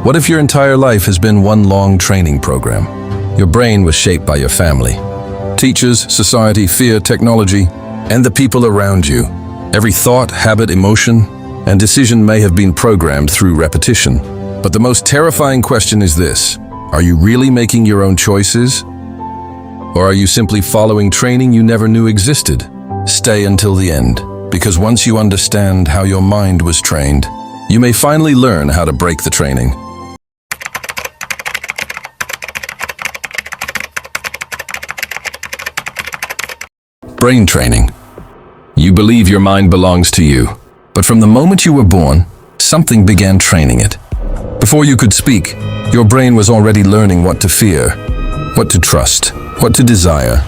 What if your entire life has been one long training program? Your brain was shaped by your family, teachers, society, fear, technology, and the people around you. Every thought, habit, emotion, and decision may have been programmed through repetition. But the most terrifying question is this: are you really making your own choices? Or are you simply following training you never knew existed? Stay until the end, because once you understand how your mind was trained, you may finally learn how to break the training. Brain training. You believe your mind belongs to you, but from the moment you were born, something began training it. Before you could speak, your brain was already learning what to fear, what to trust, what to desire,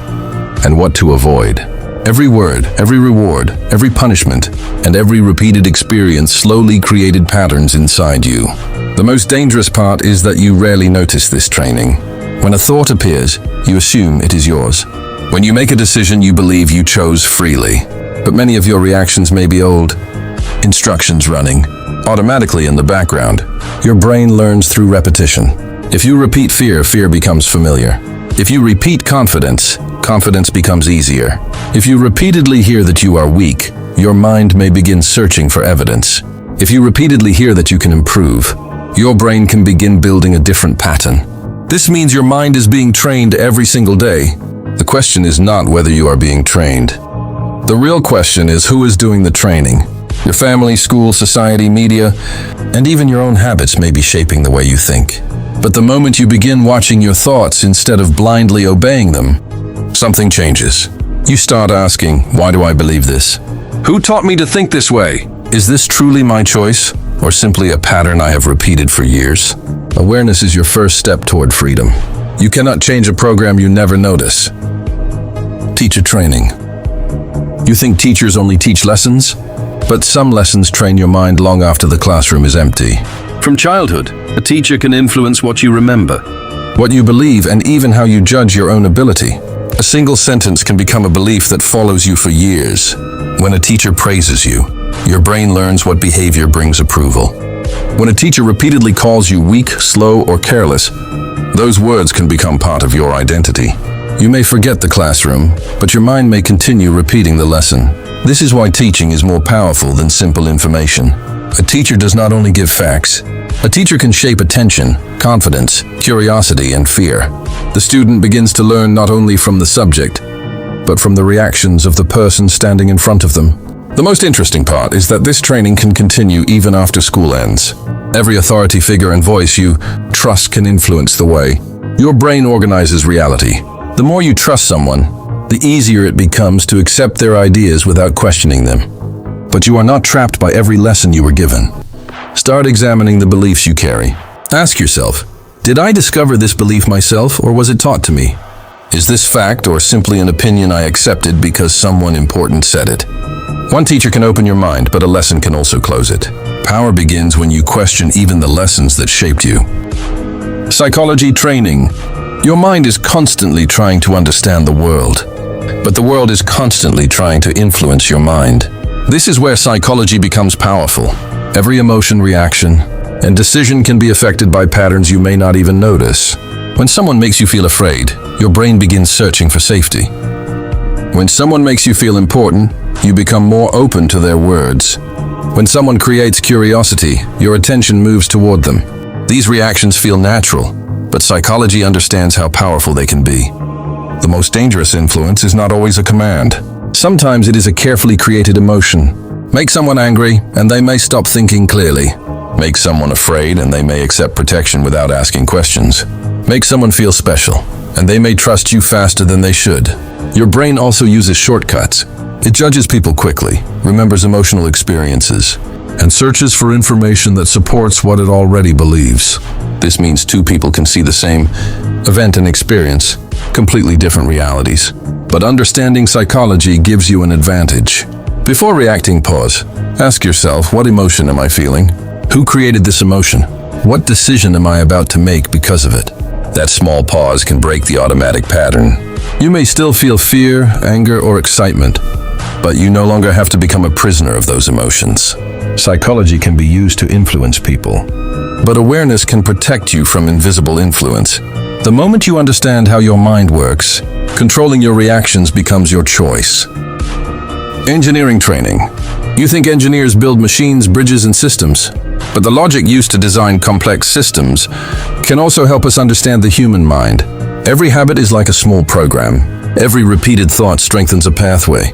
and what to avoid. Every word, every reward, every punishment, and every repeated experience slowly created patterns inside you. The most dangerous part is that you rarely notice this training. When a thought appears, you assume it is yours. When you make a decision, you believe you chose freely. But many of your reactions may be old instructions running automatically in the background. Your brain learns through repetition. If you repeat fear, fear becomes familiar. If you repeat confidence, confidence becomes easier. If you repeatedly hear that you are weak, your mind may begin searching for evidence. If you repeatedly hear that you can improve, your brain can begin building a different pattern. This means your mind is being trained every single day. The question is not whether you are being trained. The real question is who is doing the training. Your family, school, society, media, and even your own habits may be shaping the way you think. But the moment you begin watching your thoughts instead of blindly obeying them, something changes. You start asking, why do I believe this? Who taught me to think this way? Is this truly my choice, or simply a pattern I have repeated for years? Awareness is your first step toward freedom. You cannot change a program you never notice. Teacher training. You think teachers only teach lessons? But some lessons train your mind long after the classroom is empty. From childhood, a teacher can influence what you remember, what you believe, and even how you judge your own ability. A single sentence can become a belief that follows you for years. When a teacher praises you, your brain learns what behavior brings approval. When a teacher repeatedly calls you weak, slow, or careless, those words can become part of your identity. You may forget the classroom, but your mind may continue repeating the lesson. This is why teaching is more powerful than simple information. A teacher does not only give facts. A teacher can shape attention, confidence, curiosity, and fear. The student begins to learn not only from the subject, but from the reactions of the person standing in front of them. The most interesting part is that this training can continue even after school ends. Every authority figure and voice you trust can influence the way your brain organizes reality. The more you trust someone, the easier it becomes to accept their ideas without questioning them. But you are not trapped by every lesson you were given. Start examining the beliefs you carry. Ask yourself, did I discover this belief myself, or was it taught to me? Is this fact or simply an opinion I accepted because someone important said it? One teacher can open your mind, but a lesson can also close it. Power begins when you question even the lessons that shaped you. Psychology training. Your mind is constantly trying to understand the world, but the world is constantly trying to influence your mind. This is where psychology becomes powerful. Every emotion, reaction, and decision can be affected by patterns you may not even notice. When someone makes you feel afraid, your brain begins searching for safety. When someone makes you feel important, you become more open to their words. When someone creates curiosity, your attention moves toward them. These reactions feel natural, but psychology understands how powerful they can be. The most dangerous influence is not always a command. Sometimes it is a carefully created emotion. Make someone angry, and they may stop thinking clearly. Make someone afraid, and they may accept protection without asking questions. Make someone feel special, and they may trust you faster than they should. Your brain also uses shortcuts. It judges people quickly, remembers emotional experiences, and searches for information that supports what it already believes. This means two people can see the same event and experience completely different realities. But understanding psychology gives you an advantage. Before reacting, pause. Ask yourself, what emotion am I feeling? Who created this emotion? What decision am I about to make because of it? That small pause can break the automatic pattern. You may still feel fear, anger, or excitement, but you no longer have to become a prisoner of those emotions. Psychology can be used to influence people. but awareness can protect you from invisible influence. The moment you understand how your mind works, controlling your reactions becomes your choice. Engineering training. You think engineers build machines, bridges, and systems, but the logic used to design complex systems can also help us understand the human mind. Every habit is like a small program. Every repeated thought strengthens a pathway.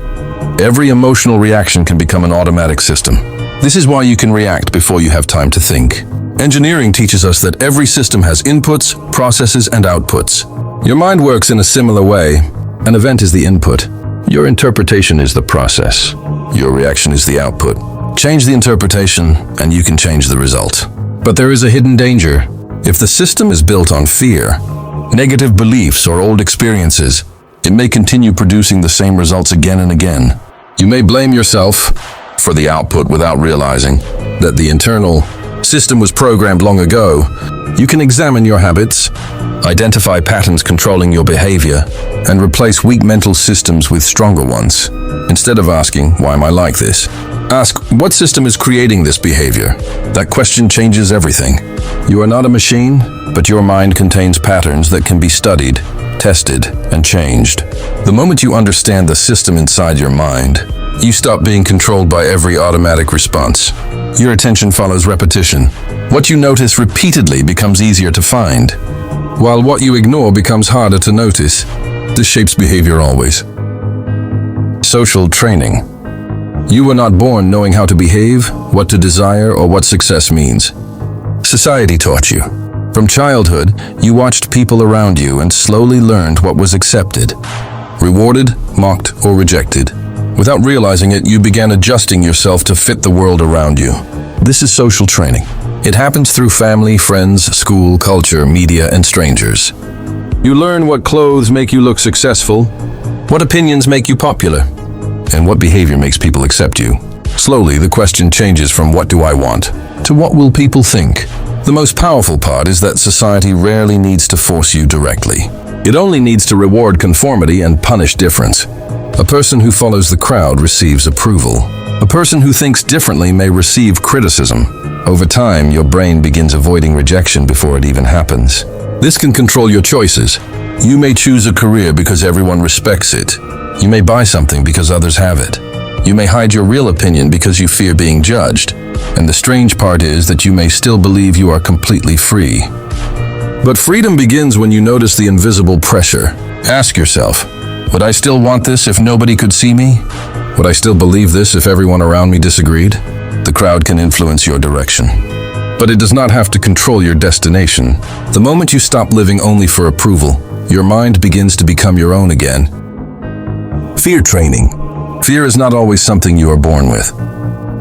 Every emotional reaction can become an automatic system. This is why you can react before you have time to think. Engineering teaches us that every system has inputs, processes, and outputs. Your mind works in a similar way. An event is the input. Your interpretation is the process. Your reaction is the output. Change the interpretation, and you can change the result. But there is a hidden danger. If the system is built on fear, negative beliefs, or old experiences, it may continue producing the same results again and again. You may blame yourself for the output without realizing that the internal system was programmed long ago. You can examine your habits, identify patterns controlling your behavior, and replace weak mental systems with stronger ones. Instead of asking, "Why am I like this?" ask, "What system is creating this behavior?" That question changes everything. You are not a machine, but your mind contains patterns that can be studied, tested, and changed. The moment you understand the system inside your mind, you stop being controlled by every automatic response. Your attention follows repetition. What you notice repeatedly becomes easier to find, while what you ignore becomes harder to notice. This shapes behavior always. Social training. You were not born knowing how to behave, what to desire, or what success means. Society taught you. From childhood, you watched people around you and slowly learned what was accepted, rewarded, mocked, or rejected. Without realizing it, you began adjusting yourself to fit the world around you. This is social training. It happens through family, friends, school, culture, media, and strangers. You learn what clothes make you look successful, what opinions make you popular, and what behavior makes people accept you. Slowly, the question changes from "what do I want?" to "what will people think?" The most powerful part is that society rarely needs to force you directly. It only needs to reward conformity and punish difference. A person who follows the crowd receives approval. A person who thinks differently may receive criticism. Over time, your brain begins avoiding rejection before it even happens. This can control your choices. You may choose a career because everyone respects it. You may buy something because others have it. You may hide your real opinion because you fear being judged. And the strange part is that you may still believe you are completely free. But freedom begins when you notice the invisible pressure. Ask yourself, would I still want this if nobody could see me? Would I still believe this if everyone around me disagreed? The crowd can influence your direction, but it does not have to control your destination. The moment you stop living only for approval, your mind begins to become your own again. Fear training. Fear is not always something you are born with.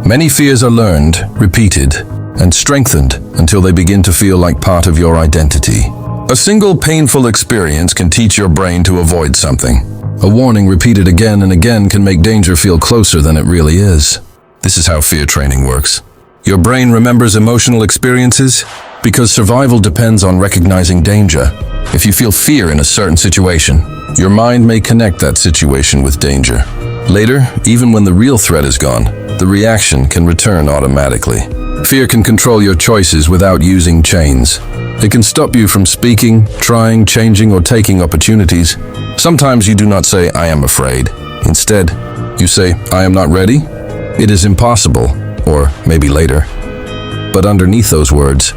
Many fears are learned, repeated, and strengthened until they begin to feel like part of your identity. A single painful experience can teach your brain to avoid something. A warning repeated again and again can make danger feel closer than it really is. This is how fear training works. Your brain remembers emotional experiences because survival depends on recognizing danger. If you feel fear in a certain situation, your mind may connect that situation with danger. Later, even when the real threat is gone, the reaction can return automatically. Fear can control your choices without using chains. It can stop you from speaking, trying, changing, or taking opportunities. Sometimes you do not say, "I am afraid." Instead, you say, "I am not ready. It is impossible," or maybe later. But underneath those words,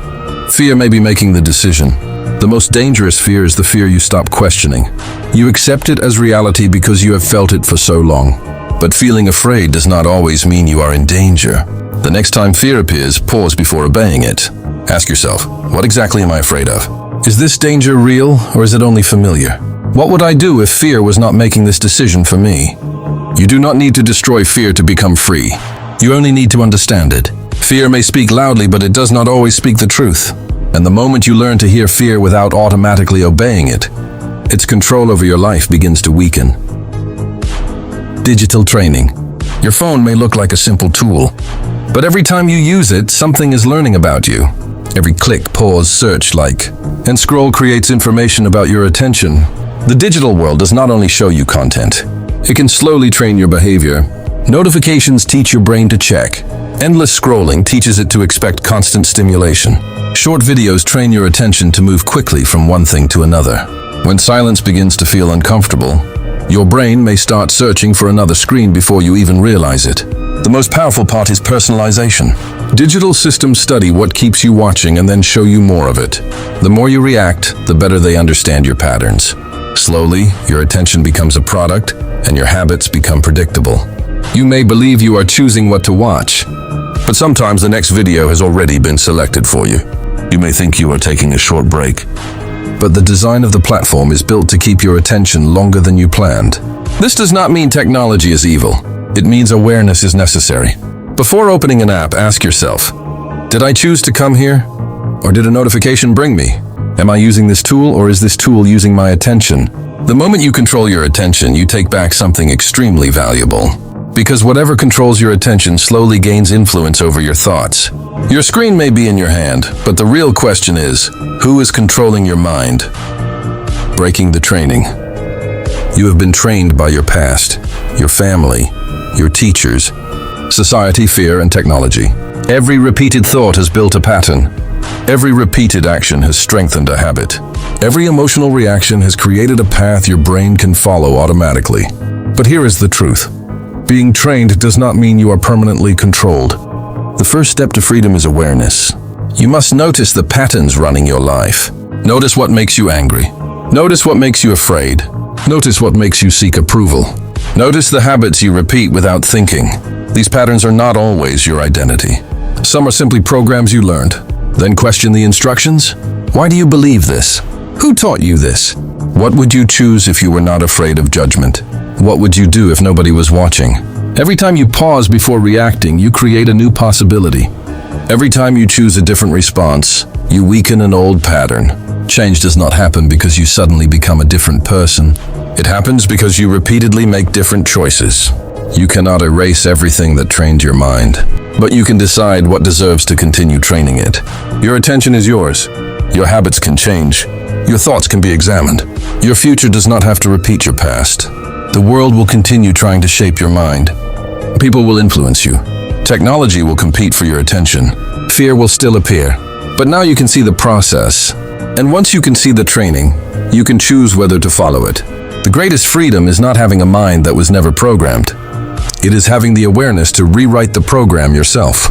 fear may be making the decision. The most dangerous fear is the fear you stop questioning. You accept it as reality because you have felt it for so long. But feeling afraid does not always mean you are in danger. The next time fear appears, pause before obeying it. Ask yourself, what exactly am I afraid of? Is this danger real, or is it only familiar? What would I do if fear was not making this decision for me? You do not need to destroy fear to become free. You only need to understand it. Fear may speak loudly, but it does not always speak the truth. And the moment you learn to hear fear without automatically obeying it, its control over your life begins to weaken. Digital training. Your phone may look like a simple tool, but every time you use it, something is learning about you. Every click, pause, search, like, and scroll creates information about your attention. The digital world does not only show you content, it can slowly train your behavior. Notifications teach your brain to check. Endless scrolling teaches it to expect constant stimulation. Short videos train your attention to move quickly from one thing to another. When silence begins to feel uncomfortable, your brain may start searching for another screen before you even realize it. The most powerful part is personalization. Digital systems study what keeps you watching and then show you more of it. The more you react, the better they understand your patterns. Slowly, your attention becomes a product, and your habits become predictable. You may believe you are choosing what to watch, but sometimes the next video has already been selected for you. You may think you are taking a short break, but the design of the platform is built to keep your attention longer than you planned. This does not mean technology is evil. It means awareness is necessary. Before opening an app, ask yourself, did I choose to come here? Or did a notification bring me? Am I using this tool, or is this tool using my attention? The moment you control your attention, you take back something extremely valuable. Because whatever controls your attention slowly gains influence over your thoughts. Your screen may be in your hand, but the real question is, who is controlling your mind? Breaking the training. You have been trained by your past, your family, your teachers, society, fear, and technology. Every repeated thought has built a pattern. Every repeated action has strengthened a habit. Every emotional reaction has created a path your brain can follow automatically. But here is the truth. Being trained does not mean you are permanently controlled. The first step to freedom is awareness. You must notice the patterns running your life. Notice what makes you angry. Notice what makes you afraid. Notice what makes you seek approval. Notice the habits you repeat without thinking. These patterns are not always your identity. Some are simply programs you learned. Then question the instructions. Why do you believe this? Who taught you this? What would you choose if you were not afraid of judgment? What would you do if nobody was watching? Every time you pause before reacting, you create a new possibility. Every time you choose a different response, you weaken an old pattern. Change does not happen because you suddenly become a different person. It happens because you repeatedly make different choices. You cannot erase everything that trained your mind, but you can decide what deserves to continue training it. Your attention is yours. Your habits can change. Your thoughts can be examined. Your future does not have to repeat your past. The world will continue trying to shape your mind. People will influence you. Technology will compete for your attention. Fear will still appear. But now you can see the process. And once you can see the training, you can choose whether to follow it. The greatest freedom is not having a mind that was never programmed. It is having the awareness to rewrite the program yourself.